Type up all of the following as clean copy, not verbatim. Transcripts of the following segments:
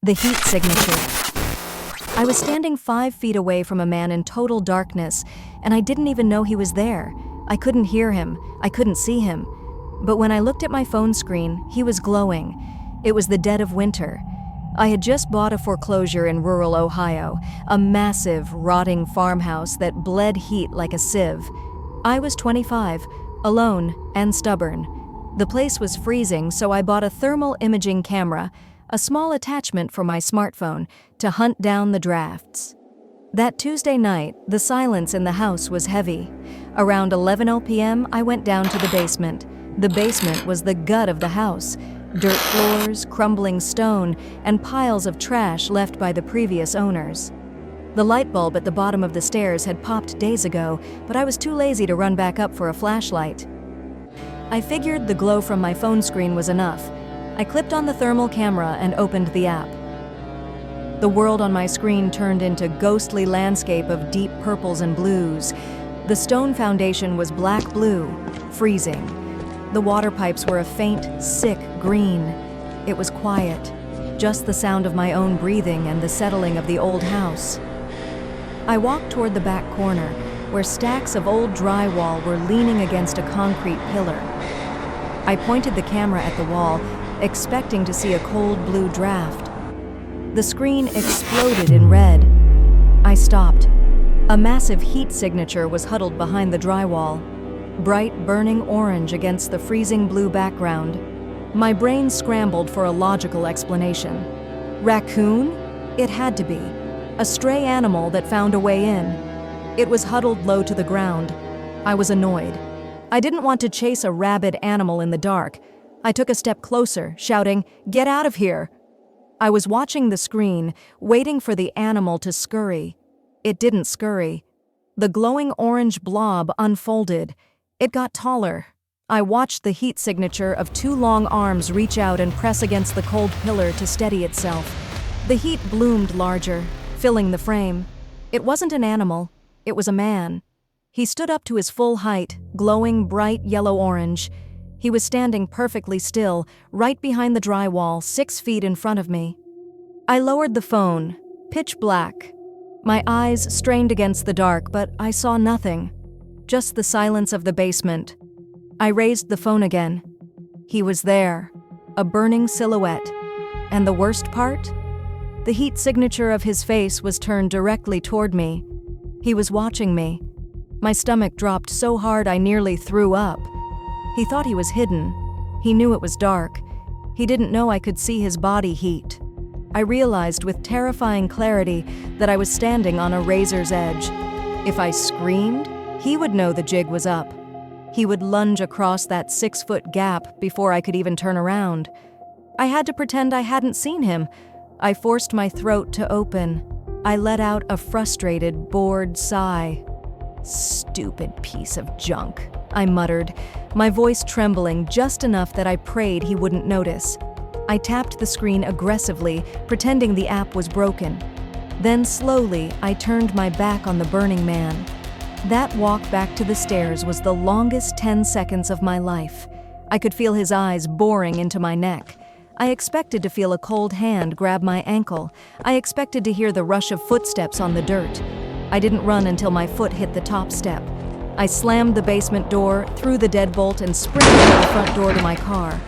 The heat signature. I was standing 5 feet away from a man in total darkness, and I didn't even know he was there. I couldn't hear him. I couldn't see him. But when I looked at my phone screen, he was glowing. It was the dead of winter. I had just bought a foreclosure in rural Ohio, a massive, rotting farmhouse that bled heat like a sieve. I was 25, alone and stubborn. The place was freezing, so I bought a thermal imaging camera, a small attachment for my smartphone, to hunt down the drafts. That Tuesday night, the silence in the house was heavy. Around 11:00 p.m., I went down to the basement. The basement was the gut of the house. Dirt floors, crumbling stone, and piles of trash left by the previous owners. The light bulb at the bottom of the stairs had popped days ago, but I was too lazy to run back up for a flashlight. I figured the glow from my phone screen was enough. I clipped on the thermal camera and opened the app. The world on my screen turned into ghostly landscape of deep purples and blues. The stone foundation was black-blue, freezing. The water pipes were a faint, sick green. It was quiet, just the sound of my own breathing and the settling of the old house. I walked toward the back corner, where stacks of old drywall were leaning against a concrete pillar. I pointed the camera at the wall, expecting to see a cold blue draft. The screen exploded in red. I stopped. A massive heat signature was huddled behind the drywall, bright burning orange against the freezing blue background. My brain scrambled for a logical explanation. Raccoon? It had to be. A stray animal that found a way in. It was huddled low to the ground. I was annoyed. I didn't want to chase a rabid animal in the dark. I took a step closer, shouting, "Get out of here!" I was watching the screen, waiting for the animal to scurry. It didn't scurry. The glowing orange blob unfolded. It got taller. I watched the heat signature of 2 long arms reach out and press against the cold pillar to steady itself. The heat bloomed larger, filling the frame. It wasn't an animal. It was a man. He stood up to his full height, glowing bright yellow-orange. He was standing perfectly still, right behind the drywall, 6 feet in front of me. I lowered the phone, pitch black. My eyes strained against the dark, but I saw nothing. Just the silence of the basement. I raised the phone again. He was there, a burning silhouette. And the worst part? The heat signature of his face was turned directly toward me. He was watching me. My stomach dropped so hard I nearly threw up. He thought he was hidden. He knew it was dark. He didn't know I could see his body heat. I realized with terrifying clarity that I was standing on a razor's edge. If I screamed, he would know the jig was up. He would lunge across that 6-foot gap before I could even turn around. I had to pretend I hadn't seen him. I forced my throat to open. I let out a frustrated, bored sigh. "Stupid piece of junk," I muttered, my voice trembling just enough that I prayed he wouldn't notice. I tapped the screen aggressively, pretending the app was broken. Then slowly, I turned my back on the burning man. That walk back to the stairs was the longest 10 seconds of my life. I could feel his eyes boring into my neck. I expected to feel a cold hand grab my ankle. I expected to hear the rush of footsteps on the dirt. I didn't run until my foot hit the top step. I slammed the basement door, threw the deadbolt, and sprinted out the front door to my car.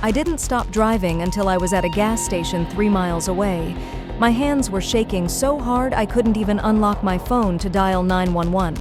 I didn't stop driving until I was at a gas station 3 miles away. My hands were shaking so hard I couldn't even unlock my phone to dial 911.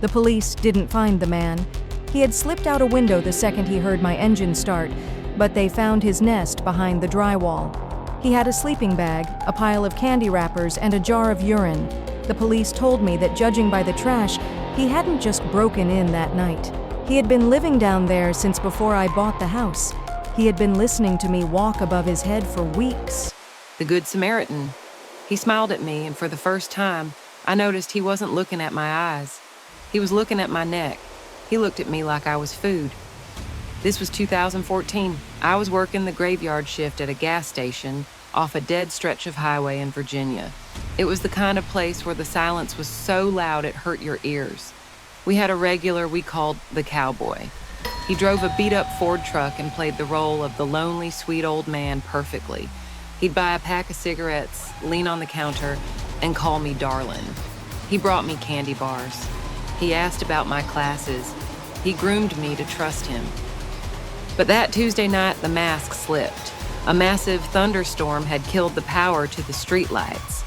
The police didn't find the man. He had slipped out a window the second he heard my engine start, but they found his nest behind the drywall. He had a sleeping bag, a pile of candy wrappers, and a jar of urine. The police told me that judging by the trash, he hadn't just broken in that night. He had been living down there since before I bought the house. He had been listening to me walk above his head for weeks. The Good Samaritan. He smiled at me, and for the first time, I noticed he wasn't looking at my eyes. He was looking at my neck. He looked at me like I was food. This was 2014. I was working the graveyard shift at a gas station off a dead stretch of highway in Virginia. It was the kind of place where the silence was so loud it hurt your ears. We had a regular we called the cowboy. He drove a beat-up Ford truck and played the role of the lonely, sweet old man perfectly. He'd buy a pack of cigarettes, lean on the counter, and call me darling. He brought me candy bars. He asked about my classes. He groomed me to trust him. But that Tuesday night, the mask slipped. A massive thunderstorm had killed the power to the streetlights.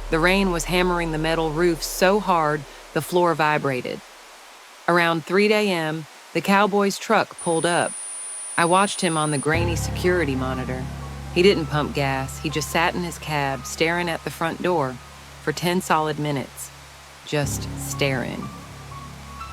The rain was hammering the metal roof so hard, the floor vibrated. Around 3 a.m., the cowboy's truck pulled up. I watched him on the grainy security monitor. He didn't pump gas. He just sat in his cab, staring at the front door for 10 solid minutes. Just staring.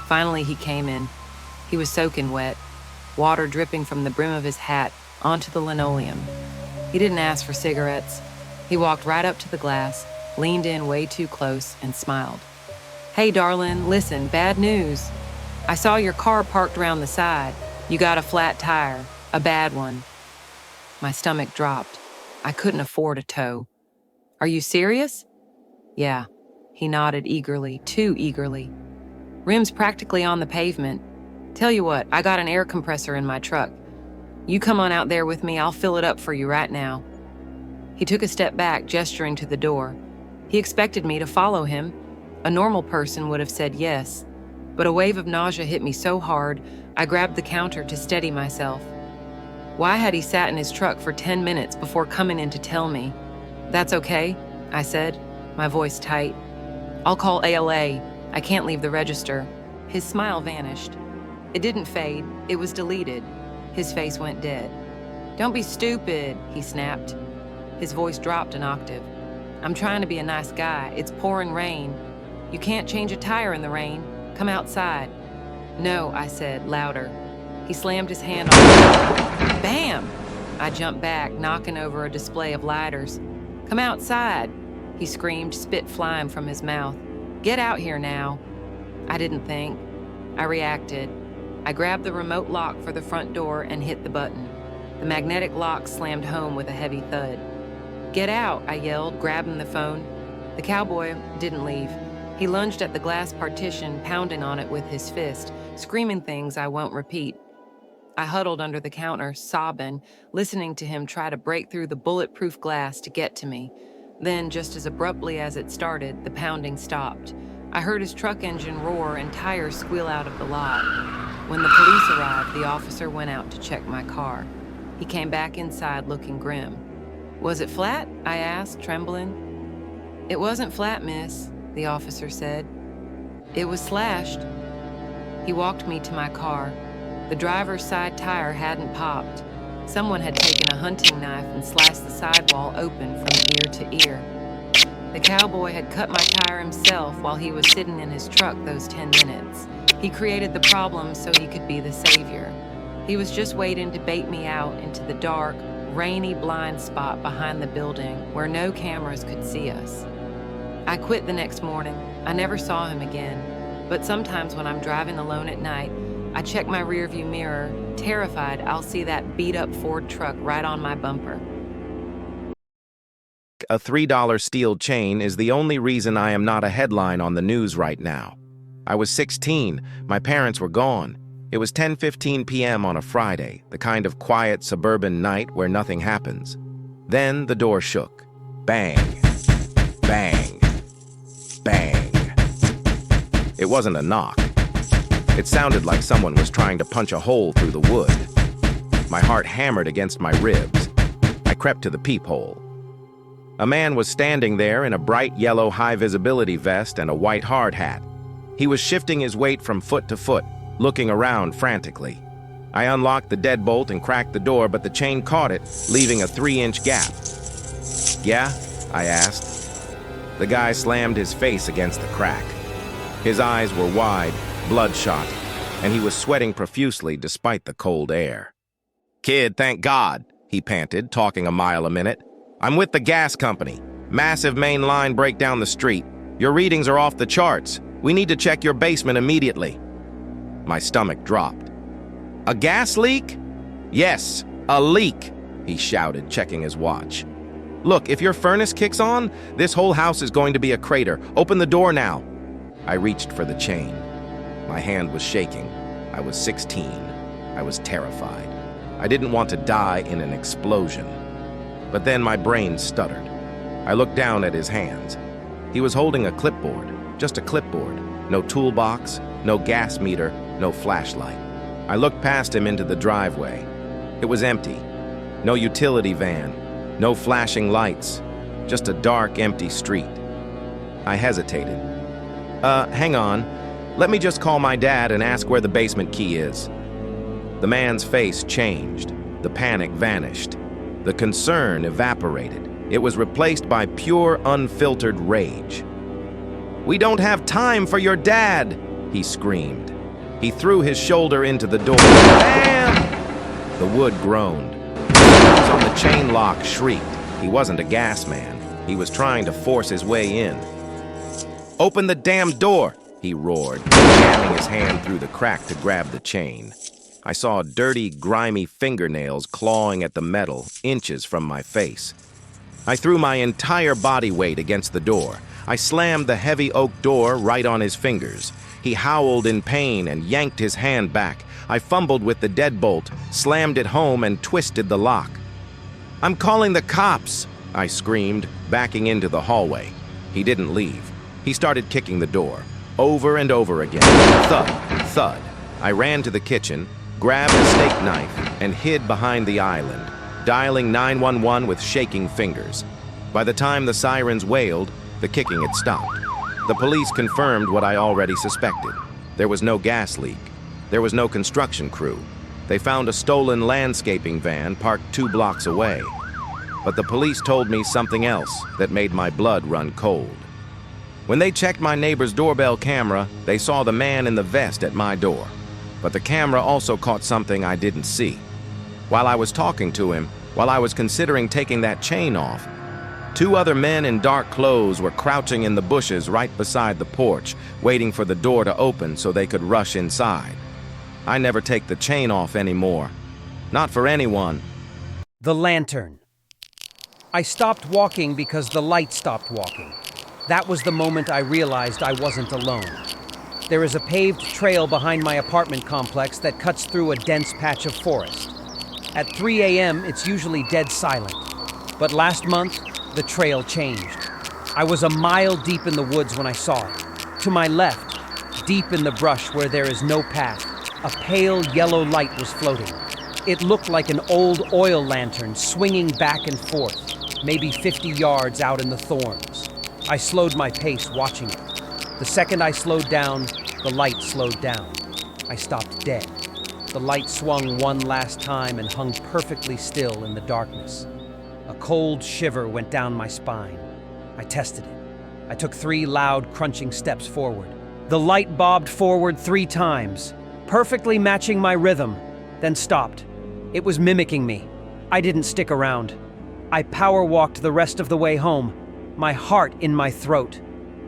Finally, he came in. He was soaking wet, water dripping from the brim of his hat onto the linoleum. He didn't ask for cigarettes. He walked right up to the glass, leaned in way too close, and smiled. "Hey, darling, listen, bad news. I saw your car parked around the side. You got a flat tire, a bad one." My stomach dropped. I couldn't afford a tow. "Are you serious?" "Yeah." He nodded eagerly, too eagerly. "Rim's practically on the pavement. Tell you what, I got an air compressor in my truck. You come on out there with me, I'll fill it up for you right now." He took a step back, gesturing to the door. He expected me to follow him. A normal person would have said yes, but a wave of nausea hit me so hard, I grabbed the counter to steady myself. Why had he sat in his truck for 10 minutes before coming in to tell me? "That's okay," I said, my voice tight. "I'll call ALA. I can't leave the register." His smile vanished. It didn't fade, it was deleted. His face went dead. "Don't be stupid," he snapped. His voice dropped an octave. "I'm trying to be a nice guy. It's pouring rain. You can't change a tire in the rain. Come outside." "No," I said, louder. He slammed his hand on the Bam! I jumped back, knocking over a display of lighters. "Come outside," he screamed, spit flying from his mouth. "Get out here now." I didn't think. I reacted. I grabbed the remote lock for the front door and hit the button. The magnetic lock slammed home with a heavy thud. "Get out," I yelled, grabbing the phone. The cowboy didn't leave. He lunged at the glass partition, pounding on it with his fist, screaming things I won't repeat. I huddled under the counter, sobbing, listening to him try to break through the bulletproof glass to get to me. Then, just as abruptly as it started, the pounding stopped. I heard his truck engine roar and tires squeal out of the lot. When the police arrived, the officer went out to check my car. He came back inside looking grim. "Was it flat?" I asked, trembling. "It wasn't flat, miss," the officer said. "It was slashed." He walked me to my car. The driver's side tire hadn't popped. Someone had taken a hunting knife and sliced the sidewall open from ear to ear. The cowboy had cut my tire himself while he was sitting in his truck those 10 minutes. He created the problem so he could be the savior. He was just waiting to bait me out into the dark, rainy blind spot behind the building where no cameras could see us. I quit the next morning. I never saw him again, but sometimes when I'm driving alone at night, I check my rearview mirror, terrified I'll see that beat-up Ford truck right on my bumper. A $3 steel chain is the only reason I am not a headline on the news right now. I was 16. My parents were gone. It was 10:15 p.m. on a Friday, the kind of quiet suburban night where nothing happens. Then the door shook. Bang. Bang. Bang. It wasn't a knock. It sounded like someone was trying to punch a hole through the wood. My heart hammered against my ribs. I crept to the peephole. A man was standing there in a bright yellow high-visibility vest and a white hard hat. He was shifting his weight from foot to foot, looking around frantically. I unlocked the deadbolt and cracked the door, but the chain caught it, leaving a 3-inch gap. "Yeah?" I asked. The guy slammed his face against the crack. His eyes were wide, bloodshot, and he was sweating profusely despite the cold air. "Kid, thank God," he panted, talking a mile a minute. "I'm with the gas company. Massive main line break down the street. Your readings are off the charts. We need to check your basement immediately." My stomach dropped. "A gas leak?" "Yes, a leak," he shouted, checking his watch. "Look, if your furnace kicks on, this whole house is going to be a crater. Open the door now." I reached for the chain. My hand was shaking. I was 16. I was terrified. I didn't want to die in an explosion. but then my brain stuttered. I looked down at his hands. He was holding a clipboard, just a clipboard. No toolbox, no gas meter, no flashlight. I looked past him into the driveway. It was empty. No utility van, no flashing lights, just a dark, empty street. I hesitated. Hang on. Let me just call my dad and ask where the basement key is. The man's face changed. The panic vanished. The concern evaporated. It was replaced by pure, unfiltered rage. "We don't have time for your dad!" he screamed. He threw his shoulder into the door. Bam! The wood groaned. The on the chain lock shrieked. He wasn't a gas man. He was trying to force his way in. "Open the damn door!" he roared, jamming his hand through the crack to grab the chain. I saw dirty, grimy fingernails clawing at the metal, inches from my face. I threw my entire body weight against the door. I slammed the heavy oak door right on his fingers. He howled in pain and yanked his hand back. I fumbled with the deadbolt, slammed it home, and twisted the lock. "I'm calling the cops!" I screamed, backing into the hallway. He didn't leave. He started kicking the door, over and over again. Thud, thud. I ran to the kitchen, grabbed a steak knife, and hid behind the island, dialing 911 with shaking fingers. By the time the sirens wailed, the kicking had stopped. The police confirmed what I already suspected. There was no gas leak. There was no construction crew. They found a stolen landscaping van parked 2 blocks away. But the police told me something else that made my blood run cold. When they checked my neighbor's doorbell camera, they saw the man in the vest at my door. But the camera also caught something I didn't see. While I was talking to him, while I was considering taking that chain off, 2 other men in dark clothes were crouching in the bushes right beside the porch, waiting for the door to open so they could rush inside. I never take the chain off anymore. Not for anyone. The lantern. I stopped walking because the light stopped walking. That was the moment I realized I wasn't alone. There is a paved trail behind my apartment complex that cuts through a dense patch of forest. At 3 a.m., it's usually dead silent. But last month, the trail changed. I was a mile deep in the woods when I saw it. To my left, deep in the brush where there is no path, a pale yellow light was floating. It looked like an old oil lantern swinging back and forth, maybe 50 yards out in the thorns. I slowed my pace watching it. The second I slowed down, the light slowed down. I stopped dead. The light swung one last time and hung perfectly still in the darkness. A cold shiver went down my spine. I tested it. I took 3 loud, crunching steps forward. The light bobbed forward 3 times, perfectly matching my rhythm, then stopped. It was mimicking me. I didn't stick around. I power walked the rest of the way home, my heart in my throat.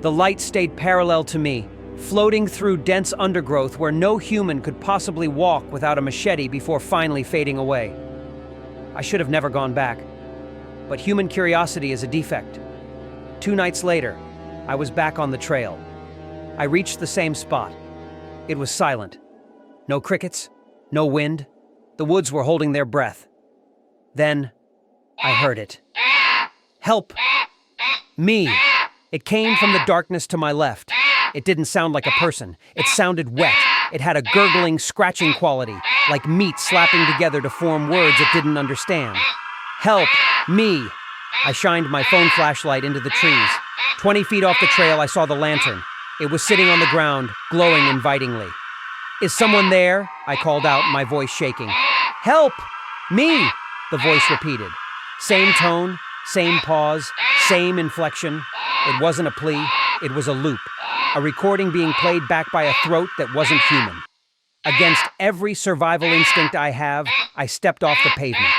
The light stayed parallel to me, floating through dense undergrowth where no human could possibly walk without a machete before finally fading away. I should have never gone back. But human curiosity is a defect. 2 nights later, I was back on the trail. I reached the same spot. It was silent. No crickets, no wind. The woods were holding their breath. Then, I heard it. Help! Me! It came from the darkness to my left. It didn't sound like a person. It sounded wet. It had a gurgling, scratching quality, like meat slapping together to form words it didn't understand. Help! Me! I shined my phone flashlight into the trees. 20 feet off the trail, I saw the lantern. It was sitting on the ground, glowing invitingly. "Is someone there?" I called out, my voice shaking. "Help! Me!" the voice repeated. Same tone, same pause, same inflection. It wasn't a plea, it was a loop. A recording being played back by a throat that wasn't human. Against every survival instinct I have, I stepped off the pavement.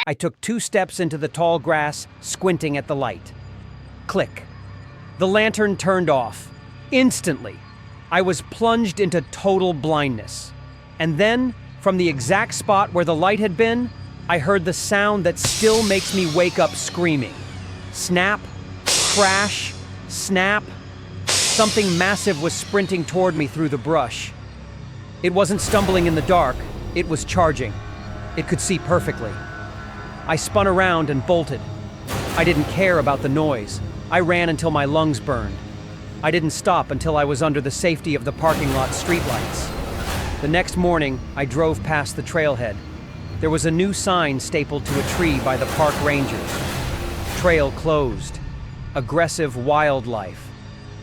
I took 2 steps into the tall grass, squinting at the light. Click. The lantern turned off. Instantly. I was plunged into total blindness. And then, from the exact spot where the light had been, I heard the sound that still makes me wake up screaming. Snap, crash, snap. Something massive was sprinting toward me through the brush. It wasn't stumbling in the dark, it was charging. It could see perfectly. I spun around and bolted. I didn't care about the noise. I ran until my lungs burned. I didn't stop until I was under the safety of the parking lot streetlights. The next morning, I drove past the trailhead. There was a new sign stapled to a tree by the park rangers. Trail closed. Aggressive wildlife.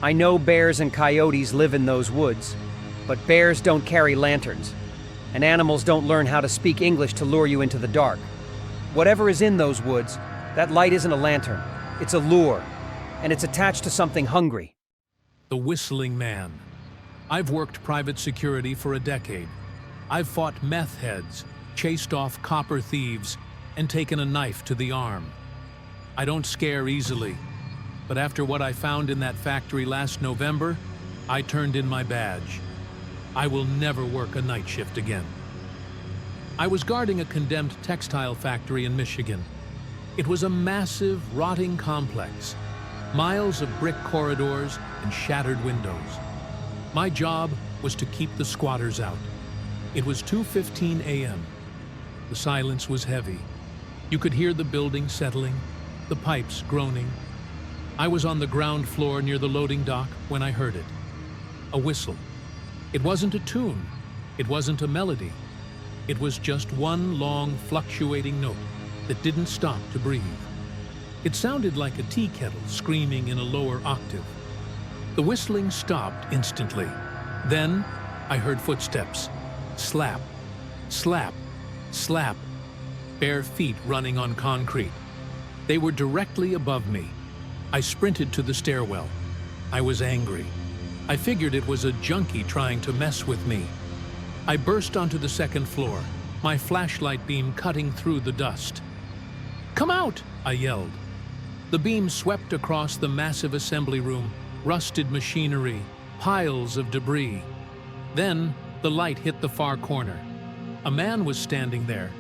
I know bears and coyotes live in those woods, but bears don't carry lanterns, and animals don't learn how to speak English to lure you into the dark. Whatever is in those woods, that light isn't a lantern. It's a lure, and it's attached to something hungry. The Whistling Man. I've worked private security for a decade. I've fought meth heads, chased off copper thieves, and taken a knife to the arm. I don't scare easily, but after what I found in that factory last November, I turned in my badge. I will never work a night shift again. I was guarding a condemned textile factory in Michigan. It was a massive, rotting complex, miles of brick corridors and shattered windows. My job was to keep the squatters out. It was 2:15 a.m. The silence was heavy. You could hear the building settling, the pipes groaning. I was on the ground floor near the loading dock when I heard it. A whistle. It wasn't a tune. It wasn't a melody. It was just one long, fluctuating note that didn't stop to breathe. It sounded like a tea kettle screaming in a lower octave. The whistling stopped instantly. Then I heard footsteps. Slap, slap, slap. Bare feet running on concrete. They were directly above me. I sprinted to the stairwell. I was angry. I figured it was a junkie trying to mess with me. I burst onto the second floor, my flashlight beam cutting through the dust. "Come out!" I yelled. The beam swept across the massive assembly room, rusted machinery, piles of debris. Then the light hit the far corner. A man was standing there.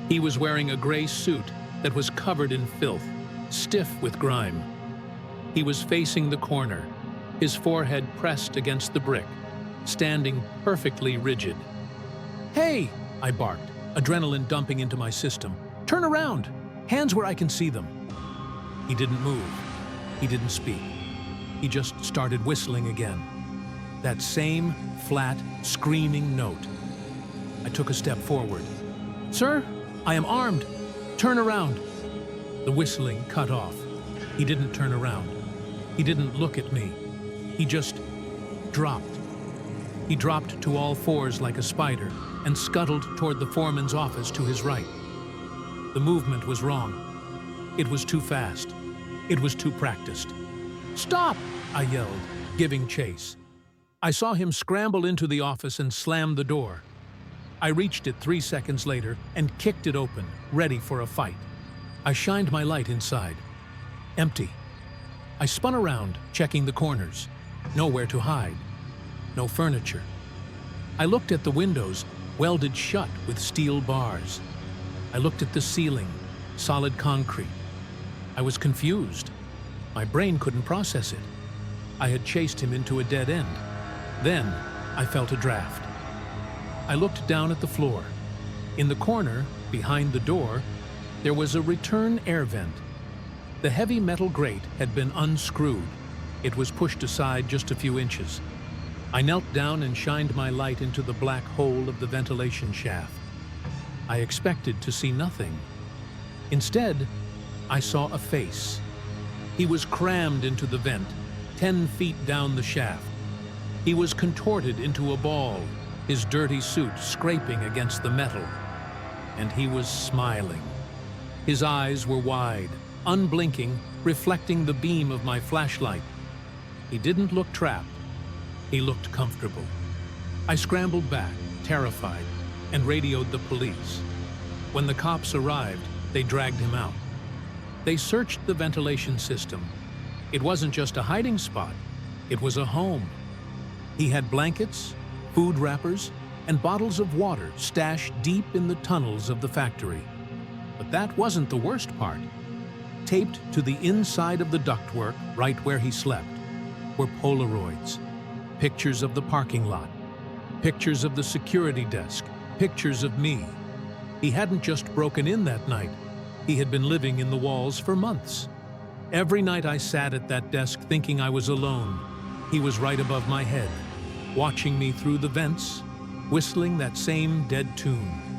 He was wearing a gray suit that was covered in filth, stiff with grime. He was facing the corner, his forehead pressed against the brick, standing perfectly rigid. "Hey!" I barked, adrenaline dumping into my system. "Turn around! Hands where I can see them!" He didn't move. He didn't speak. He just started whistling again. That same flat, screaming note. I took a step forward. "Sir, I am armed. Turn around." The whistling cut off. He didn't turn around. He didn't look at me. He just dropped. He dropped to all fours like a spider and scuttled toward the foreman's office to his right. The movement was wrong. It was too fast. It was too practiced. "Stop!" I yelled, giving chase. I saw him scramble into the office and slam the door. I reached it 3 seconds later and kicked it open, ready for a fight. I shined my light inside. Empty. I spun around, checking the corners. Nowhere to hide. No furniture. I looked at the windows, welded shut with steel bars. I looked at the ceiling, solid concrete. I was confused. My brain couldn't process it. I had chased him into a dead end. Then I felt a draft. I looked down at the floor. In the corner, behind the door, there was a return air vent. The heavy metal grate had been unscrewed. It was pushed aside just a few inches. I knelt down and shined my light into the black hole of the ventilation shaft. I expected to see nothing. Instead, I saw a face. He was crammed into the vent, 10 feet down the shaft. He was contorted into a ball, his dirty suit scraping against the metal. And he was smiling. His eyes were wide, unblinking, reflecting the beam of my flashlight. He didn't look trapped. He looked comfortable. I scrambled back, terrified, and radioed the police. When the cops arrived, they dragged him out. They searched the ventilation system. It wasn't just a hiding spot. It was a home. He had blankets, food wrappers, and bottles of water stashed deep in the tunnels of the factory. But that wasn't the worst part. Taped to the inside of the ductwork, right where he slept, were Polaroids, pictures of the parking lot, pictures of the security desk, pictures of me. He hadn't just broken in that night. He had been living in the walls for months. Every night I sat at that desk thinking I was alone. He was right above my head, watching me through the vents, whistling that same dead tune.